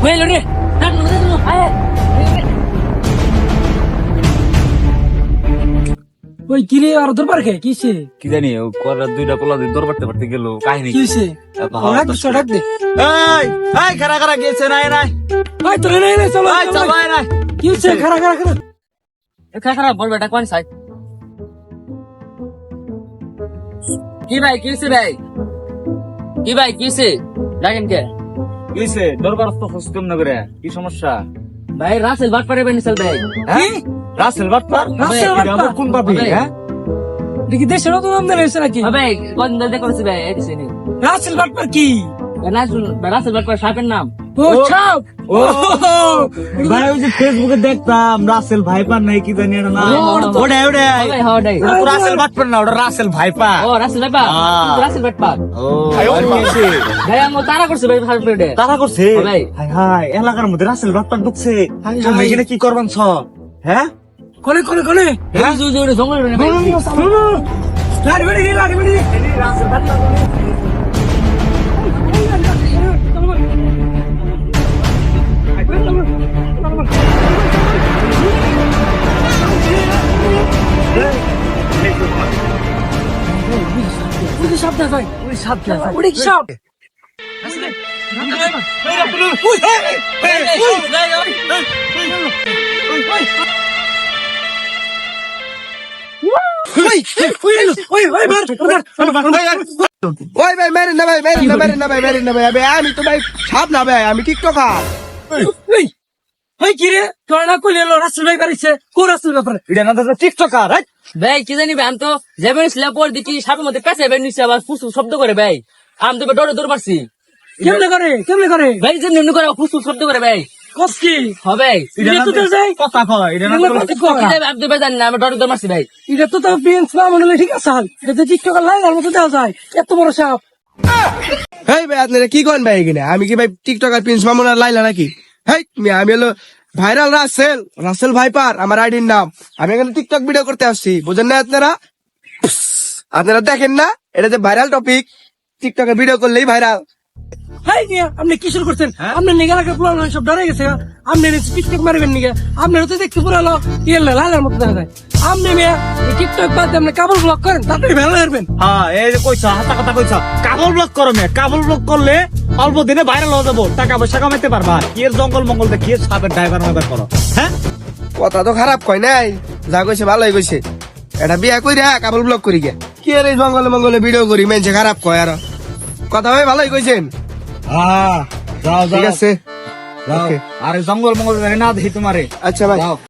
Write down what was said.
Bueno, re. ওই কিরে আর দরবার খে কিসে কি জানি ও করার দুইটা পোলা দিয়ে দৌড় পারতে গেল কাহিনী কিসে ওরা তো সড়ক দে এই এই খারা খারা গেছে নাই নাই ভাই তোরে নাই নাই চলো এই চল ভাই নাই কিসে খারা খারা খারা খারা বল বেটা কোন সাইড কি ভাই কিসে ভাই কি ভাই কিসে ডাকেন কে গেছে দরবার তো হস্তম না করে কি সমস্যা ভাই রাসেল বাট পারে বেনি চল ভাই হ্যাঁ রাসেল বাটপার রাসেল বাটপার? কোন পাবি হ্যাঁ দেখি দেশের নতুন আমদানি হয়েছে নাকি ভাই কোন দল করেছে ভাই এই দিছেনি রাসেল বাটপার কি রাসেল বাট পারে সাপের নাম ও ছাপ ও ভাই ওই যে ফেসবুকে দেখতাম রাসেল ভাইপার নাই কি জানি না ওটা ওটা ভাই হাওড়াই ওটা তো রাসেল বাটপার না ওটা রাসেল ভাইপার ও রাসেল বাট রাসেল বাট পার ও গেছে ভাই আমি তারা করছে ভাই হারপেডে তারা করছে ভাই। হাই হাই এলাকার মধ্যে রাসেল বাটপার ঢুকছে তুমি এখানে কি করবান ছ হ্যাঁ কোনে কোনে কোনে এই যে জঙ্গল রে ভাই লাড়ি বেড়ি লাড়ি বেড়ি ওই সাপ না ভাই ওই সাপ না ওই সাপ ওই ভাই মেরেন না ভাই মেরেন না মেরেন না ভাই মেরেন না ভাই আমি তো ভাই সাপ না ভাই আমি টিকটকার কিরে তোর না কইলে রাসেল ভাই পারিছে কো রাসেল ব্যাপারে এটা না দাদা টিকটকার ভাই কি জানি ভাই আমি তো যাবেন স্ল্যাপর দেখি সাপের মধ্যে পেছে ভাই নিচে আবার ফুসফুস শব্দ করে ভাই আমি তো ডরে দৌড় মারছি কেমনে করে ভাই যে নিম্ন করে ফুসফুস শব্দ করে ভাই কসকি হবে এটা তো যাই কথা কয় এটা না আমি তো ভাই জানি না আমি ডরে দৌড় মারছি ভাই এটা তো তার বেঞ্চ না মনে হলে ঠিক আছে এটা তো টিকটকার লাগার মতো দেওয়া যায় এত বড় সাপ হেই ভাই আপনারা কি করেন ভাই এখানে আমি কি ভাই টিকটকার প্রিন্স মামুন আর লাইলা নাকি হেই আমি হলো ভাইরাল রাসেল রাসেল ভাইপার আমার আইডির নাম আমি এখানে টিকটক ভিডিও করতে আসছি বুঝেন না আপনারা আপনারা দেখেন না এটা যে ভাইরাল টপিক টিকটকে ভিডিও করলেই ভাইরাল হাই মিয়া আপনি কি শুরু করছেন আপনি নিগা লাগা পুরো সব ডরে গেছে আপনি টিকটক মারবেন নিগা আপনার তো দেখতে পুরো লালের মতো দেখা যায় আপনি মিয়া টিকটক বাদ দিয়ে আপনি কাবল ব্লক করেন তাড়াতাড়ি ভালো করবেন হ্যাঁ এই যে কইছা হাতা কথা কইছা কাবল ব্লক করো মে কাবল ব্লক করলে অল্প দিনে ভাইরাল হয়ে যাবো টাকা পয়সা কামাইতে পারবা কি এর জঙ্গল মঙ্গল দেখি সাপের ড্রাইভার মাইবার করো হ্যাঁ কথা তো খারাপ কয় নাই যা কইছে ভালোই কইছে এটা বিয়া কই রে কাবল ব্লক করি গে কি আর এই জঙ্গলে মঙ্গলে ভিডিও করি মেনছে খারাপ কয় আর কথা ভাই ভালোই কইছেন হ্যাঁ যাও ঠিক আছে যাও ওকে। আরে জঙ্গল মঙ্গল না দেখি তোমারে আচ্ছা ভাই যাও